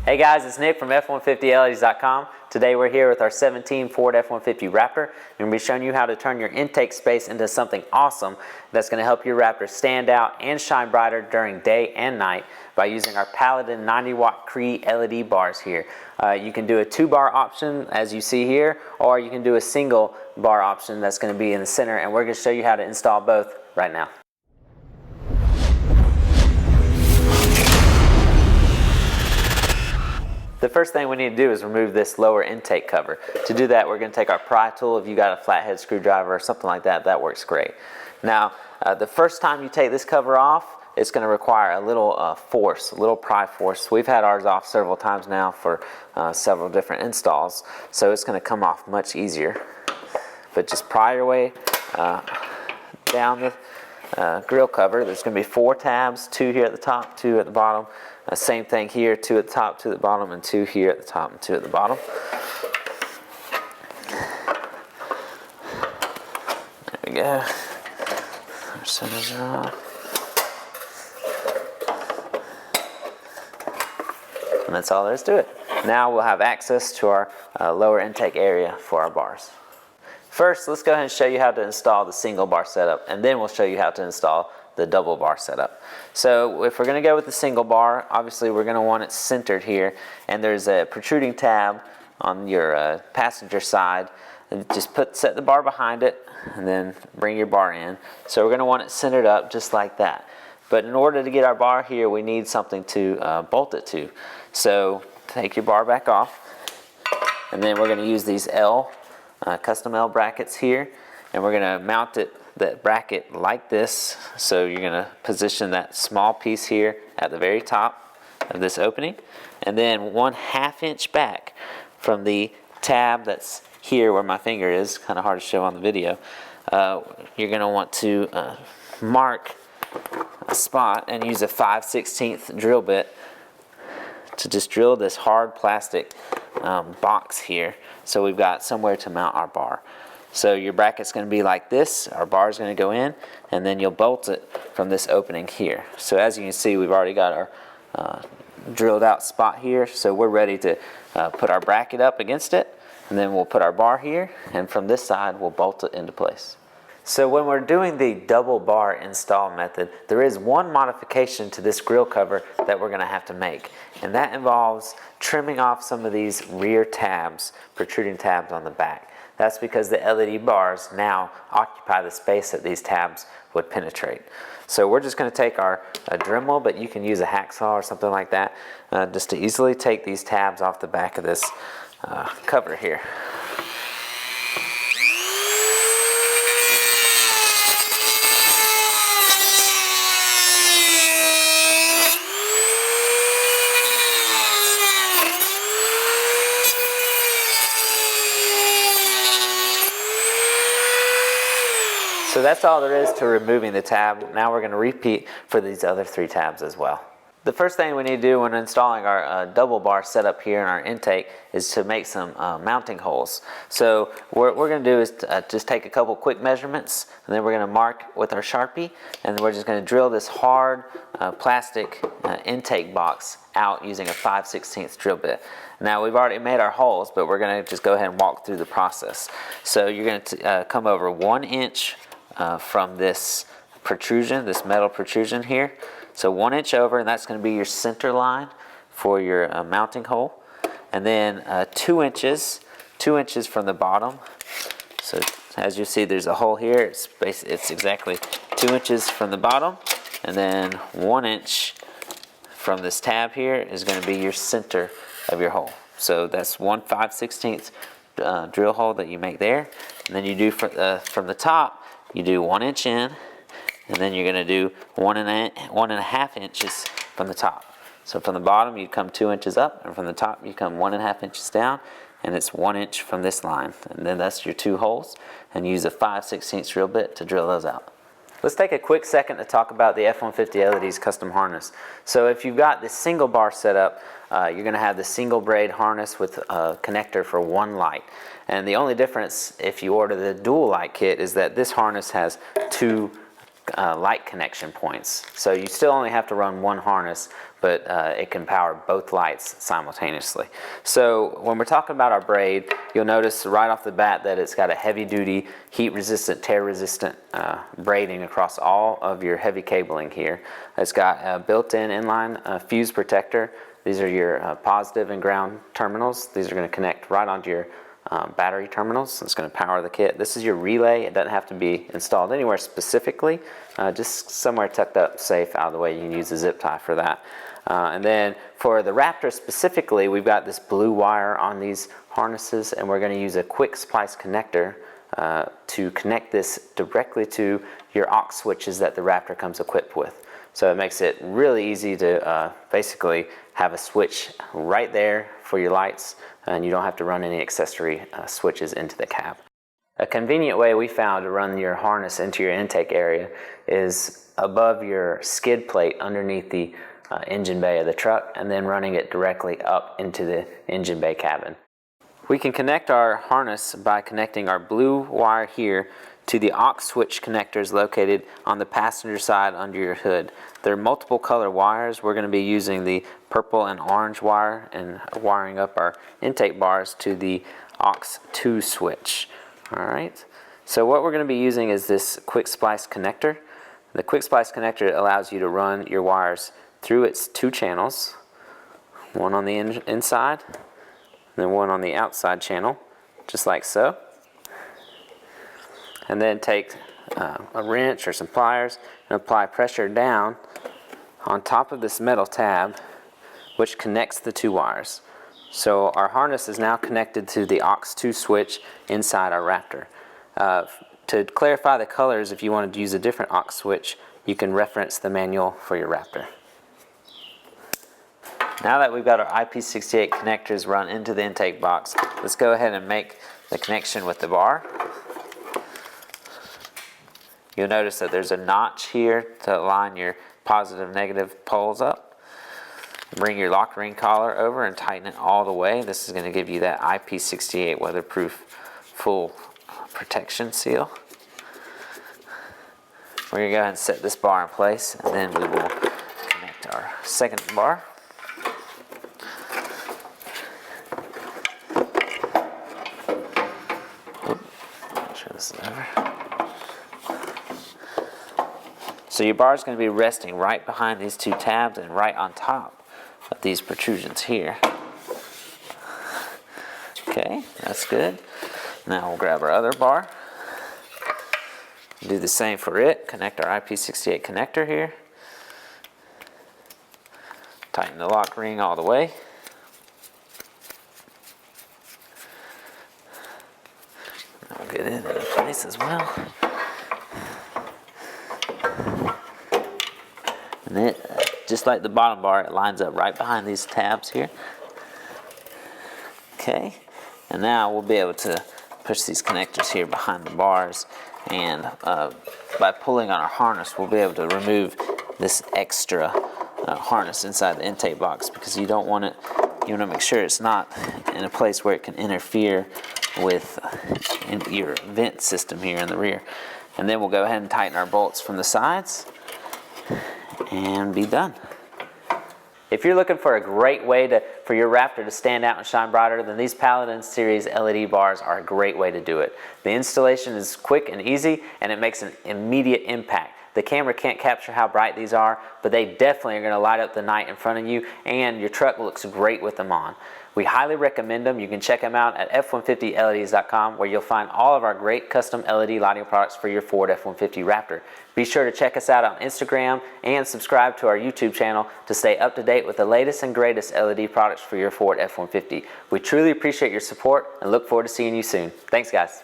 Hey guys, it's Nick from F150LEDs.com. Today we're here with our 17 Ford F-150 Raptor, and we'll be showing you how to turn your intake space into something awesome that's going to help your Raptor stand out and shine brighter during day and night by using our Paladin 90-watt CREE LED bars here. You can do a 2-bar option as you see here, or you can do a single bar option that's going to be in the center, and we're going to show you how to install both right now. The first thing we need to do is remove this lower intake cover. To do that, we're going to take our pry tool. If you got a flathead screwdriver or something like that, that works great. Now, the first time you take this cover off, it's going to require a little force, a little pry force. We've had ours off several times now for several different installs, so it's going to come off much easier. But just pry your way down the grill cover. There's going to be 4 tabs, 2 here at the top, 2 at the bottom. Same thing here, 2 at the top, 2 at the bottom, and 2 here at the top and 2 at the bottom. There we go. Our centers are off. And that's all there is to it. Now we'll have access to our lower intake area for our bars. First, let's go ahead and show you how to install the single bar setup, and then we'll show you how to install the double bar setup. So if we're going to go with the single bar, obviously we're going to want it centered here, and there's a protruding tab on your passenger side. And just set the bar behind it and then bring your bar in. So we're going to want it centered up just like that. But in order to get our bar here, we need something to bolt it to. So take your bar back off, and then we're going to use these custom L brackets here, and we're going to mount that bracket like this. So you're going to position that small piece here at the very top of this opening, and then 1/2 inch back from the tab that's here where my finger is, kind of hard to show on the video. You're going to want to mark a spot and use a 5/16 drill bit to just drill this hard plastic box here, so we've got somewhere to mount our bar. So your bracket's going to be like this, our bar is going to go in, and then you'll bolt it from this opening here. So as you can see, we've already got our drilled out spot here, so we're ready to put our bracket up against it, and then we'll put our bar here, and from this side we'll bolt it into place. So when we're doing the double bar install method, there is one modification to this grill cover that we're going to have to make, and that involves trimming off some of these rear tabs, protruding tabs on the back. That's because the LED bars now occupy the space that these tabs would penetrate. So we're just going to take our Dremel, but you can use a hacksaw or something like that, just to easily take these tabs off the back of this cover here. So that's all there is to removing the tab. Now we're going to repeat for these other 3 tabs as well. The first thing we need to do when installing our double bar setup here in our intake is to make some mounting holes. So what we're going to do is just take a couple quick measurements, and then we're going to mark with our Sharpie, and then we're just going to drill this hard plastic intake box out using a 5/16 drill bit. Now we've already made our holes, but we're going to just go ahead and walk through the process. So you're going to come over 1 inch from this protrusion, this metal protrusion here. So 1 inch over, and that's going to be your center line for your mounting hole. And then 2 inches from the bottom. So as you see, there's a hole here. It's exactly 2 inches from the bottom, and then 1 inch from this tab here is going to be your center of your hole. So that's 1 5/16 drill hole that you make there, and then you do from the top. You do 1 inch in, and then you're going to do 1.5 inches from the top. So from the bottom you come 2 inches up, and from the top you come 1.5 inches down, and it's 1 inch from this line. And then that's your 2 holes, and use a 5/16 drill bit to drill those out. Let's take a quick second to talk about the F150 LEDs custom harness. So if you've got this single bar setup, you're going to have the single braid harness with a connector for 1 light. And the only difference if you order the dual light kit is that this harness has 2 light connection points. So you still only have to run one harness, but it can power both lights simultaneously. So when we're talking about our braid, you'll notice right off the bat that it's got a heavy duty, heat resistant, tear resistant braiding across all of your heavy cabling here. It's got a built-in inline fuse protector. These are your positive and ground terminals. These are going to connect right onto your battery terminals. It's going to power the kit. This is your relay. It doesn't have to be installed anywhere specifically, just somewhere tucked up safe out of the way. You can use a zip tie for that. And then for the Raptor specifically, we've got this blue wire on these harnesses, and we're going to use a quick splice connector to connect this directly to your aux switches that the Raptor comes equipped with. So it makes it really easy to basically have a switch right there for your lights, and you don't have to run any accessory switches into the cab. A convenient way we found to run your harness into your intake area is above your skid plate underneath the engine bay of the truck, and then running it directly up into the engine bay cabin. We can connect our harness by connecting our blue wire here to the aux switch connectors located on the passenger side under your hood. There are multiple color wires. We're going to be using the purple and orange wire and wiring up our intake bars to the aux 2 switch. Alright, so what we're going to be using is this quick splice connector. The quick splice connector allows you to run your wires through its 2 channels, one on the inside and then one on the outside channel, just like so. And then take a wrench or some pliers and apply pressure down on top of this metal tab, which connects the 2 wires. So our harness is now connected to the aux 2 switch inside our Raptor. To clarify the colors, if you wanted to use a different aux switch, you can reference the manual for your Raptor. Now that we've got our IP68 connectors run into the intake box, let's go ahead and make the connection with the bar. You'll notice that there's a notch here to line your positive and negative poles up. Bring your lock ring collar over and tighten it all the way. This is going to give you that IP68 weatherproof full protection seal. We're going to go ahead and set this bar in place, and then we will connect our second bar. Turn this over. So your bar is going to be resting right behind these 2 tabs and right on top of these protrusions here. Okay, that's good. Now we'll grab our other bar. Do the same for it. Connect our IP68 connector here. Tighten the lock ring all the way. I'll get it in place as well. And it, just like the bottom bar, it lines up right behind these tabs here. Okay, and now we'll be able to push these connectors here behind the bars, and by pulling on our harness, we'll be able to remove this extra harness inside the intake box, because you don't want it, you want to make sure it's not in a place where it can interfere with your vent system here in the rear. And then we'll go ahead and tighten our bolts from the sides and be done. If you're looking for a great way for your Raptor to stand out and shine brighter, then these Paladin series LED bars are a great way to do it. The installation is quick and easy, and it makes an immediate impact. The camera can't capture how bright these are, but they definitely are going to light up the night in front of you, and your truck looks great with them on. We highly recommend them. You can check them out at F150LEDs.com, where you'll find all of our great custom LED lighting products for your Ford F-150 Raptor. Be sure to check us out on Instagram and subscribe to our YouTube channel to stay up to date with the latest and greatest LED products for your Ford F-150. We truly appreciate your support and look forward to seeing you soon. Thanks, guys.